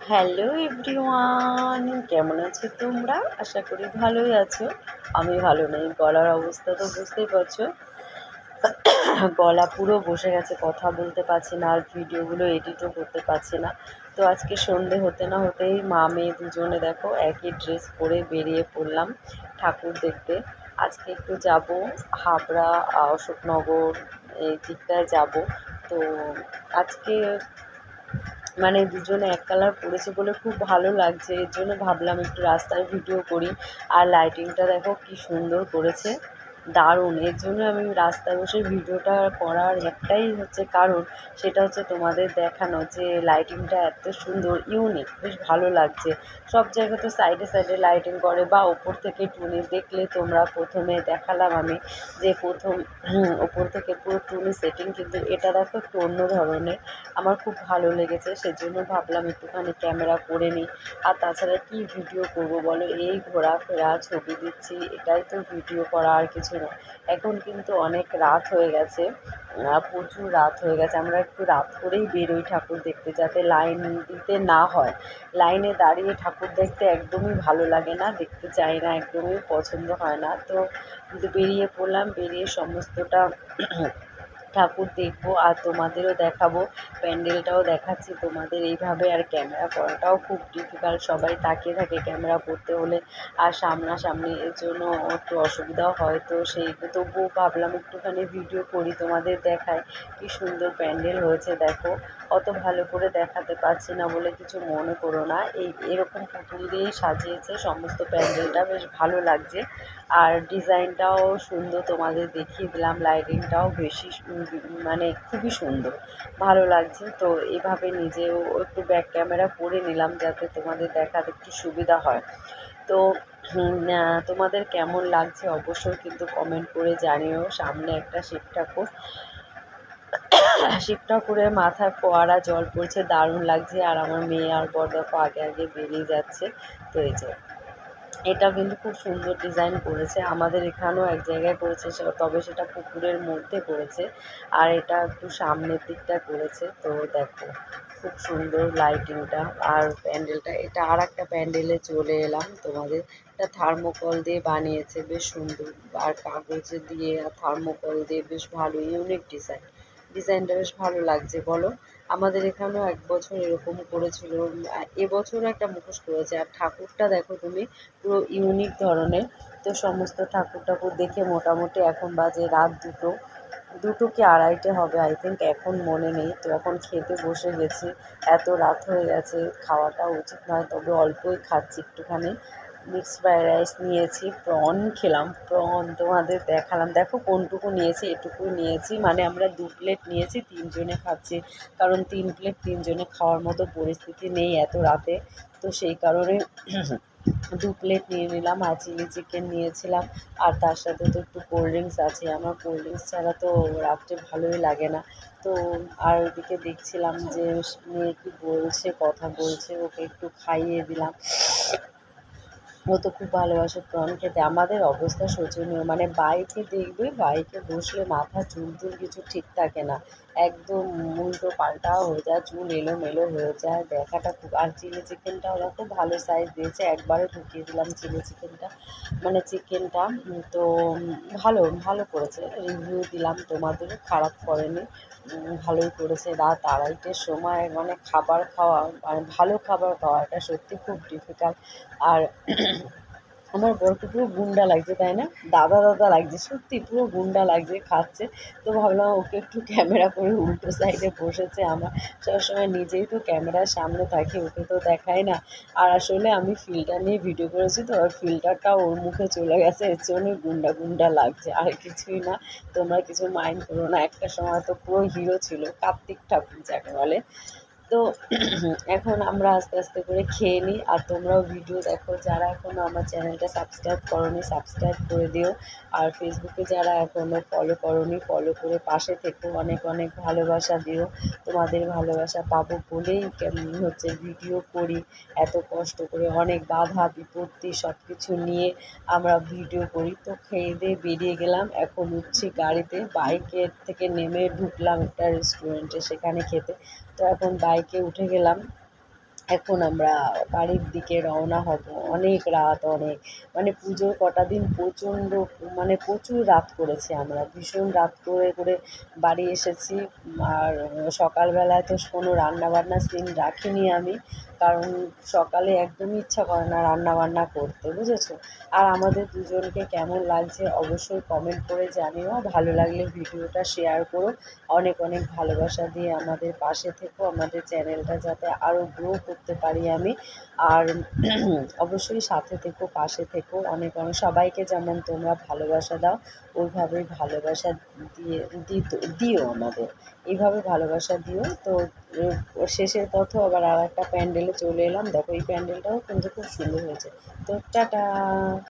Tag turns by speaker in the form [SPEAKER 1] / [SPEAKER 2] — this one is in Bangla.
[SPEAKER 1] হ্যালো এভরিওয়ান, কেমন আছো তোমরা? আশা করি ভালোই আছো। আমি ভালো নেই, গলার অবস্থা তো বুঝতেই পারছো। গলা পুরো বসে গেছে, কথা বলতে পারছি না, আর ভিডিওগুলো এডিটও করতে পারছি না। তো আজকে সন্ধে হতে না হতেই মা মেয়ে দুজনে দেখো একই ড্রেস পরে বেরিয়ে পড়লাম ঠাকুর দেখতে। আজকে একটু যাব হাবড়া, অশোকনগর এই দিকটায় যাব। তো আজকে মানে দুজনে এক কালার পরেছে বলে খুব ভালো লাগছে, এর জন্য ভাবলাম একটু রাস্তার ভিডিও করি। আর লাইটিংটা দেখো কি সুন্দর করেছে, দারুণ। এর জন্য আমি রাস্তায় বসে ভিডিওটা করার একটাই হচ্ছে কারণ, সেটা হচ্ছে তোমাদের দেখানো যে লাইটিংটা এত সুন্দর, ইউনিক, বেশ ভালো লাগছে। সব জায়গায় তো সাইডে সাইডে লাইটিং করে বা ওপর থেকে টুনি দেখলে তোমরা প্রথমে দেখালাম আমি যে প্রথম ওপর থেকে পুরো টুনি সেটিং, কিন্তু এটা দেখো একটু অন্য ধরনের, আমার খুব ভালো লেগেছে। সেজন্য ভাবলাম একটুখানি ক্যামেরা করে নিই। আর তাছাড়া কি ভিডিও করব বলো, এই ঘোরাফেরা ছবি দিচ্ছি, এটাই তো ভিডিও করা, আর কিছু না। এখন কিন্তু অনেক রাত হয়ে গেছে, প্রচুর রাত হয়ে গেছে। আমরা একটু রাত করেই বেরোই ঠাকুর দেখতে, যাতে লাইন দিতে না হয়। লাইনে দাঁড়িয়ে ঠাকুর দেখতে একদমই ভালো লাগে না, দেখতে চাই না, একদমই পছন্দ হয় না। তো বেরিয়ে পড়লাম, বেরিয়ে সমস্তটা ঠাকুর দেখবো আর তোমাদেরও দেখাবো, প্যান্ডেলটাও দেখাচ্ছি তোমাদের এইভাবে। আর ক্যামেরা করাটাও খুব ডিফিকাল্ট, সবাই তাকিয়ে থাকে ক্যামেরা করতে হলে, আর সামনাসামনি এর জন্য একটু অসুবিধাও হয়। তো সেই তবুও ভাবলাম একটুখানি ভিডিও করি, তোমাদের দেখায় কি সুন্দর প্যান্ডেল হয়েছে দেখো। অত ভালো করে দেখাতে পারছি না বলে কিছু মনে করো না, এরকম পুতুল দিয়েই সাজিয়েছে সমস্ত প্যান্ডেলটা, বেশ ভালো লাগছে। আর ডিজাইনটাও সুন্দর, তোমাদের দেখিয়ে দিলাম। লাইটিংটাও বেশি মানে খুবই সুন্দর, ভালো লাগছে। তো এভাবে নিজেও একটু ব্যাক ক্যামেরা করে নিলাম যাতে তোমাদের দেখাতে একটু সুবিধা হয়। তো তোমাদের কেমন লাগছে অবশ্যই কিন্তু কমেন্ট করে জানিও। সামনে একটা শিব ঠাকুরের মাথায় ফোয়ারা জল পড়ছে, দারুণ লাগছে। আর আমার মেয়ে আর বর দেখো আগে আগে বেরিয়ে যাচ্ছে। তো এই যে এটা কিন্তু খুব সুন্দর ডিজাইন করেছে, আমাদের এখানেও এক জায়গায় করেছে, তবে সেটা পুকুরের মধ্যে করেছে। আর এটা একটু সামনের দিকটা করেছে। তো দেখো খুব সুন্দর লাইটিংটা আর প্যান্ডেলটা। এটা আর একটা প্যান্ডেলে চলে এলাম তোমাদের, এটা থার্মোকল দিয়ে বানিয়েছে, বেশ সুন্দর। আর কাগজ দিয়ে আর থার্মোকল দিয়ে বেশ ভালো, ইউনিক ডিজাইন। ডিজাইনটা বেশ ভালো লাগছে বলো। আমাদের এখানেও এক বছর এরকম করেছিল, এবছরও একটা মুখোশ করেছে। আর ঠাকুরটা দেখো তুমি, পুরো ইউনিক ধরনের। তো সমস্ত ঠাকুর দেখে মোটামুটি এখন বাজে রাত দুটো, দুটো কি আড়াইটে হবে আই থিঙ্ক, এখন মনে নেই। তো এখন খেতে বসে গেছি, এত রাত হয়ে গেছে, খাওয়াটা উচিত নয়, তবে অল্পই খাচ্ছি একটুখানি। মিক্সড ফ্রাইড রাইস নিয়েছি, প্রন খেলাম, প্রন তোমাদের দেখালাম। দেখো কোনটুকু নিয়েছি, এটুকুই নিয়েছি, মানে আমরা 2 প্লেট নিয়েছি, 3জনে খাচ্ছি। কারণ 3 প্লেট 3জনে খাওয়ার মতো পরিস্থিতি নেই এত রাতে। তো সেই কারণে 2 প্লেট নিয়ে নিলাম। আর চিলি চিকেন নিয়েছিলাম, আর তার সাথে তো একটু কোল্ড ড্রিঙ্কস আছে, আমার কোল্ড ড্রিঙ্কস ছাড়া তো রাত্রে ভালোই লাগে না। তো আর ওইদিকে দেখছিলাম যে মেয়ে কি বলছে, কথা বলছে, ওকে একটু খাইয়ে দিলাম। ও তো খুব ভালোবাসে প্রন খেতে। আমাদের অবস্থা শোচনীয়, মানে বাইকে দেখবে, বাইকে বসলে মাথা চুল টুল কিছু ঠিক থাকে না, একদম উল্টো পাল্টা হয়ে যায়, চুল এলোমেলো হয়ে যায়, দেখাটা খুব। আর চিলি চিকেনটাও দেখো ভালো সাইজ দিয়েছে, একবারে ঢুকিয়ে দিলাম চিলি চিকেনটা, মানে চিকেনটা। তো ভালো ভালো করেছে, রিভিউ দিলাম তোমাদেরও, খারাপ করেনি, ভালোই করেছে। রাত আড়াইটের সময় মানে খাবার খাওয়া, মানে ভালো খাবার খাওয়া, এটা সত্যি খুব ডিফিকাল্ট। আর আমার বরকে পুরো গুন্ডা লাগছে, তাই না? দাদা দাদা লাগছে, সত্যি পুরো গুন্ডা লাগছে, খাচ্ছে। তো ভাবলাম ওকে একটু ক্যামেরা করে, উল্টো সাইডে বসেছে। আমার সবসময় নিজেই তো ক্যামেরার সামনে থাকি, ওকে তো দেখাই না। আর আসলে আমি ফিল্টার নিয়ে ভিডিও করেছি, তো আর ফিল্টারটা ওর মুখে চলে গেছে, এর জন্যই গুন্ডা গুন্ডা লাগছে, আর কিছুই না। তোমরা কিছু মাইন্ড করো না, একটা সময় তো পুরো হিরো ছিল, কার্তিক ঠাকুর যাকে বলে। তো এখন আমরা আস্তে আস্তে করে খেয়ে নিই। আর তোমরাও ভিডিও দেখো, যারা এখনও আমার চ্যানেলটা সাবস্ক্রাইব করোনি সাবস্ক্রাইব করে দিও। আর ফেসবুকে যারা এখনও ফলো করোনি, ফলো করে পাশে থেকো, অনেক অনেক ভালোবাসা দিও। তোমাদের ভালোবাসা পাবো বলেই হচ্ছে ভিডিও করি, এত কষ্ট করে, অনেক বাধা বিপত্তি সব কিছু নিয়ে আমরা ভিডিও করি। তো খেয়ে দিয়ে বেরিয়ে গেলাম, এখন উঠছি গাড়িতে, বাইকের থেকে নেমে ঢুকলাম একটা রেস্টুরেন্টে সেখানে খেতে। তো এখন বাইকে উঠে গেলাম, এখন আমরা বাড়ির দিকে রওনা হব। অনেক রাত, অনেক মানে পুজোর কটা দিন প্রচণ্ড মানে প্রচুর রাত করেছি আমরা, ভীষণ রাত করে করে বাড়ি এসেছি। আর সকালবেলায় তো কোনো রান্নাবান্নার সিন রাখিনি আমি, কারণ সকালে একদমই ইচ্ছা করে না রান্নাবান্না করতে, বুঝেছো। আর আমাদের দুজনকে কেমন লাগছে অবশ্যই কমেন্ট করে জানিও, ভালো লাগলে ভিডিওটা শেয়ার করো, অনেক অনেক ভালোবাসা দিয়ে আমাদের পাশে থেকো, আমাদের চ্যানেলটা যাতে আরও গ্রো করতে পারি আমি। আর অবশ্যই সাথে থেকো, পাশে থেকো, অনেক অনেক সবাইকে যেমন তোমরা ভালোবাসা দাও ওইভাবেই ভালোবাসা দিয়ে দিও আমাদের, এইভাবে ভালোবাসা দিও। তো শেষের পথেও আবার আর একটা প্যান্ডেলে চলে এলাম, দেখো এই প্যান্ডেলটাও কিন্তু খুব সুন্দর হয়েছে। তো টাটা।